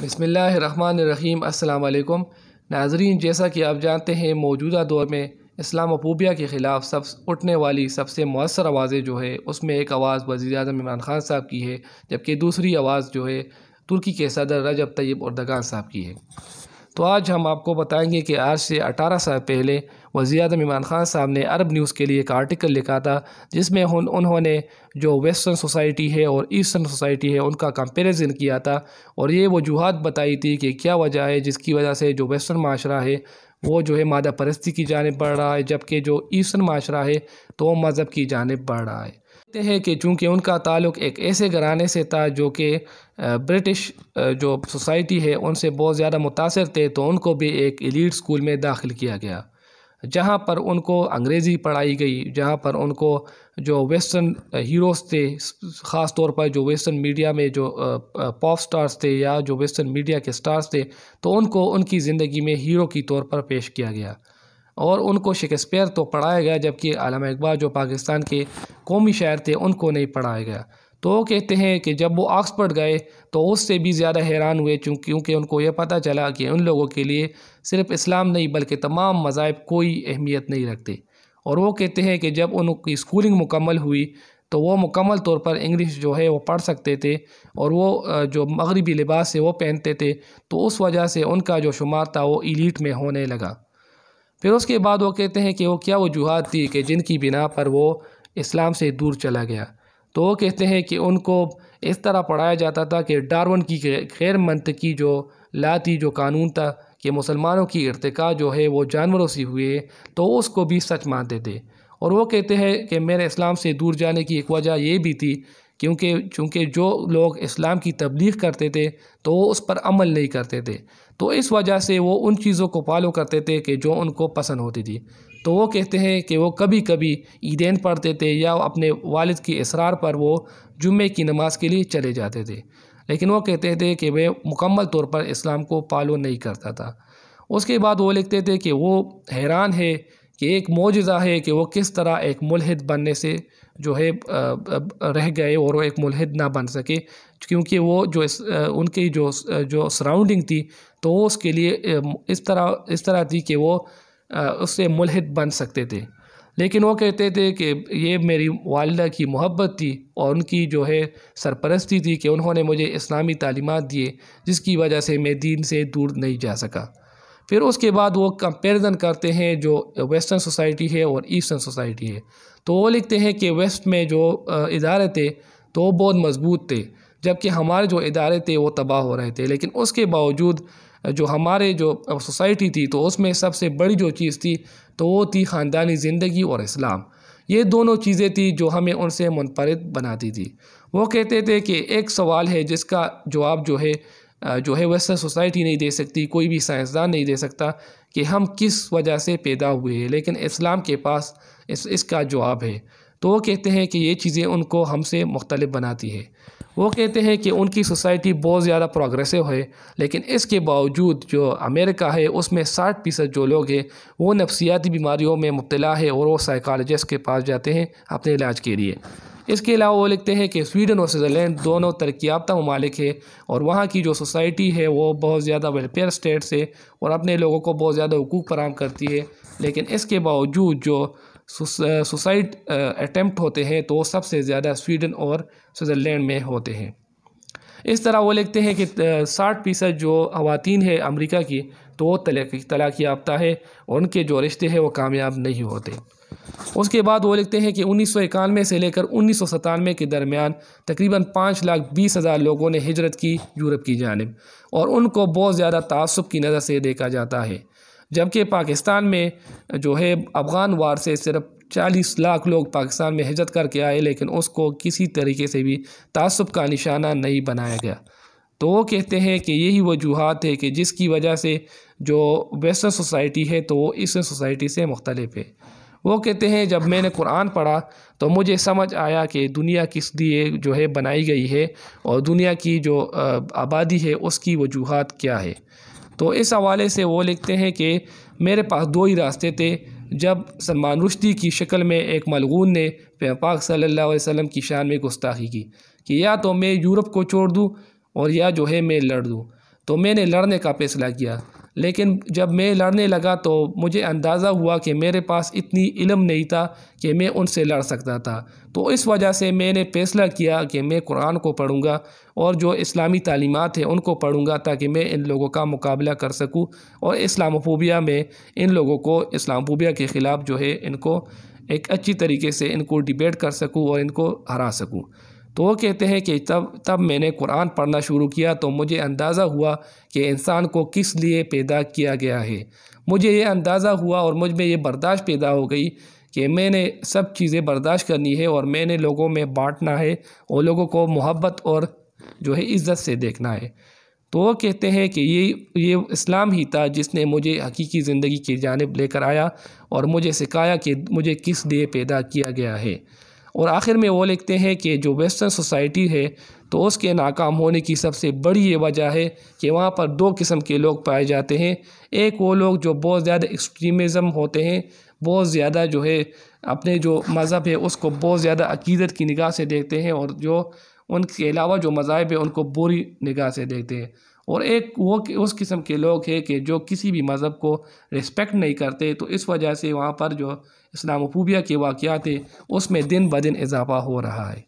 बिस्मिल्लाहिर्रहमानिर्रहीम। अस्सलाम वालेकुम नाज़रीन, जैसा कि आप जानते हैं मौजूदा दौर में इस्लामोफोबिया के ख़िलाफ़ सब उठने वाली सबसे मौसर आवाज़ें जो है उसमें एक आवाज़ वज़ीर-ए-आज़म इमरान ख़ान साहब की है, जबकि दूसरी आवाज़ जो है तुर्की के सदर रजब तैयब एर्दोगान साहब की है। तो आज हम आपको बताएंगे कि आज से 18 साल पहले वज़ीर-ए-आज़म इमरान ख़ान साहब ने अरब न्यूज़ के लिए एक आर्टिकल लिखा था, जिसमें उन्होंने जो वेस्टर्न सोसाइटी है और ईस्टर्न सोसाइटी है उनका कंपैरिजन किया था और ये वजूहात बताई थी कि क्या वजह है जिसकी वजह से जो वेस्टर्न माशरा है वो जो है मादा परस्ती की जानिब बढ़ रहा है, जबकि जो ईस्टर्न माशरा है तो वो मज़हब की जानिब बढ़ रहा है। कहते हैं कि चूँकि उनका ताल्लुक़ एक ऐसे घराने से था जो कि ब्रिटिश जो सोसाइटी है उनसे बहुत ज़्यादा मुतासिर थे, तो उनको भी एक एलीट स्कूल में दाखिल किया गया, जहाँ पर उनको अंग्रेज़ी पढ़ाई गई, जहाँ पर उनको जो वेस्टर्न हीरोज़ थे, ख़ास तौर पर जो वेस्टर्न मीडिया में जो पॉप स्टार्स थे या जो वेस्टर्न मीडिया के स्टार्स थे, तो उनको उनकी ज़िंदगी में हीरो की तौर पर पेश किया गया और उनको शेक्सपियर तो पढ़ाया गया, जबकि अल्लामा इक़बाल जो पाकिस्तान के कौमी शायर थे उनको नहीं पढ़ाया गया। तो वो कहते हैं कि जब वो ऑक्सफोर्ड गए तो उससे भी ज़्यादा हैरान हुए, क्योंकि उनको ये पता चला कि उन लोगों के लिए सिर्फ़ इस्लाम नहीं बल्कि तमाम मज़ाहिब कोई अहमियत नहीं रखते। और वो कहते हैं कि जब उनकी स्कूलिंग मुकम्मल हुई तो वो मुकम्मल तौर पर इंग्लिश जो है वो पढ़ सकते थे और वो जो मगरिबी लिबास है वो पहनते थे, तो उस वजह से उनका जो शुमार था वो एलीट में होने लगा। फिर उसके बाद वो कहते हैं कि वो क्या वजूहात थी कि जिनकी बिना पर वो इस्लाम से दूर चला गया। तो वो कहते हैं कि उनको इस तरह पढ़ाया जाता था कि डार्विन की गैर मंतकी जो ला थी, जो कानून था कि मुसलमानों की इर्तिका जो है वो जानवरों से हुई है, तो उसको भी सच मानते थे। और वो कहते हैं कि मेरे इस्लाम से दूर जाने की एक वजह ये भी थी क्योंकि चूँकि जो लोग इस्लाम की तबलीग करते थे तो वो उस पर अमल नहीं करते थे, तो इस वजह से वो उन चीज़ों को फॉलो करते थे कि जो उनको पसंद होती थी। तो वो कहते हैं कि वो कभी कभी ईदैन पढ़ते थे या अपने वालिद की इसरार पर वो जुम्मे की नमाज़ के लिए चले जाते थे, लेकिन वो कहते थे कि वे मुकम्मल तौर पर इस्लाम को फॉलो नहीं करता था। उसके बाद वो लिखते थे कि वो हैरान है कि एक मौजज़ा है कि वो किस तरह एक मुल्हिद बनने से जो है रह गए और वो एक मुल्हिद ना बन सके, क्योंकि वो जो उनकी जो सराउंडिंग थी तो वो उसके लिए इस तरह थी कि वो उससे मुल्हिद बन सकते थे। लेकिन वो कहते थे कि ये मेरी वालिदा की मोहब्बत थी और उनकी जो है सरपरस्ती थी कि उन्होंने मुझे इस्लामी तालीमात दिए, जिसकी वजह से मैं दीन से दूर नहीं जा सका। फिर उसके बाद वो कंपैरिजन करते हैं जो वेस्टर्न सोसाइटी है और ईस्टर्न सोसाइटी है। तो वो लिखते हैं कि वेस्ट में जो इदारे थे तो वो बहुत मजबूत थे, जबकि हमारे जो इदारे थे वो तबाह हो रहे थे। लेकिन उसके बावजूद जो हमारे जो सोसाइटी थी तो उसमें सबसे बड़ी जो चीज़ थी तो वो थी ख़ानदानी ज़िंदगी और इस्लाम। ये दोनों चीज़ें थी जो हमें उनसे मुनफरिद बनाती थी। वो कहते थे कि एक सवाल है जिसका जवाब जो है वेस्टर्न सोसाइटी नहीं दे सकती, कोई भी साइंसदान नहीं दे सकता कि हम किस वजह से पैदा हुए हैं, लेकिन इस्लाम के पास इसका जवाब है। तो वो कहते हैं कि ये चीज़ें उनको हमसे मुख्तलिफ बनाती है। वो कहते हैं कि उनकी सोसाइटी बहुत ज़्यादा प्रोग्रेसिव है, लेकिन इसके बावजूद जो अमेरिका है उसमें 60% जो लोग हैं वो नफ्सियाती बीमारियों में मुब्तला है और वो साइकोलॉजिस्ट के पास जाते हैं अपने इलाज के लिए। इसके अलावा वो लिखते हैं कि स्वीडन और स्विट्ज़रलैंड दोनों तरक्की याफ्ता ममालिक है और वहाँ की जो सोसाइटी है वो बहुत ज़्यादा वेलफेयर स्टेट्स है और अपने लोगों को बहुत ज़्यादा हुकूक फराहम करती है, लेकिन इसके बावजूद जो सुसाइड अटैम्प्ट होते हैं तो सबसे ज़्यादा स्वीडन और स्विट्ज़रलैंड में होते हैं। इस तरह वो लिखते हैं कि 60% जो ख़वातीन है अमेरिका की तो वो तलाक़ याफ्ता है और उनके जो रिश्ते हैं वो कामयाब नहीं होते। उसके बाद वो लिखते हैं कि 1991 से लेकर 1997 के दरमियान तकरीबन 5,20,000 लोगों ने हिजरत की यूरोप की जानिब और उनको बहुत ज़्यादा तासुब की नज़र से देखा जाता है, जबकि पाकिस्तान में जो है अफ़गान वार से सिर्फ 40 लाख लोग पाकिस्तान में हिजरत करके आए, लेकिन उसको किसी तरीके से भी तासुब का निशाना नहीं बनाया गया। तो वो कहते हैं कि यही वजूहात है कि जिसकी वजह से जो वेस्टर्न सोसाइटी है तो वो ईस्टर्न सोसाइटी से मुख्तलिफ है। वो कहते हैं जब मैंने कुरान पढ़ा तो मुझे समझ आया कि दुनिया किस लिए जो है बनाई गई है और दुनिया की जो आबादी है उसकी वजूहात क्या है। तो इस हवाले से वो लिखते हैं कि मेरे पास 2 ही रास्ते थे जब सलमान रुश्दी की शक्ल में एक मलगून ने पाक सल्लल्लाहु अलैहि वसल्लम की शान में गुस्ताखी की कि या तो मैं यूरोप को छोड़ दूँ और या जो है मैं लड़ दूँ। तो मैंने लड़ने का फ़ैसला किया। लेकिन जब मैं लड़ने लगा तो मुझे अंदाज़ा हुआ कि मेरे पास इतनी इल्म नहीं था कि मैं उनसे लड़ सकता था। तो इस वजह से मैंने फ़ैसला किया कि मैं कुरान को पढ़ूँगा और जो इस्लामी तालीमात हैं उनको पढ़ूँगा, ताकि मैं इन लोगों का मुकाबला कर सकूँ और इस्लामोफोबिया में इन लोगों को, इस्लामोफोबिया के ख़िलाफ़ जो है इनको एक अच्छी तरीके से इनको डिबेट कर सकूँ और इनको हरा सकूँ। तो वो कहते हैं कि तब मैंने कुरान पढ़ना शुरू किया तो मुझे अंदाज़ा हुआ कि इंसान को किस लिए पैदा किया गया है। मुझे ये अंदाज़ा हुआ और मुझ में ये बर्दाश्त पैदा हो गई कि मैंने सब चीज़ें बर्दाश्त करनी है और मैंने लोगों में बाँटना है और लोगों को मोहब्बत और जो है इज़्ज़त से देखना है। तो वो कहते हैं कि ये इस्लाम ही था जिसने मुझे हकीकी ज़िंदगी की जानिब लेकर आया और मुझे सिखाया कि मुझे किस लिए पैदा किया गया है। और आखिर में वो लिखते हैं कि जो वेस्टर्न सोसाइटी है तो उसके नाकाम होने की सबसे बड़ी ये वजह है कि वहाँ पर दो किस्म के लोग पाए जाते हैं। एक वो लोग जो बहुत ज़्यादा एक्सट्रीमिज़म होते हैं, बहुत ज़्यादा जो है अपने जो मज़हब है उसको बहुत ज़्यादा अकीदत की निगाह से देखते हैं, और जो उनके अलावा जो मज़ाहिब है उनको बुरी निगाह से देखते हैं। और एक वो उस किस्म के लोग हैं कि जो किसी भी मज़हब को रिस्पेक्ट नहीं करते। तो इस वजह से वहाँ पर जो इस्लामोफोबिया के वाक़यात है उसमें दिन ब दिन इजाफ़ा हो रहा है।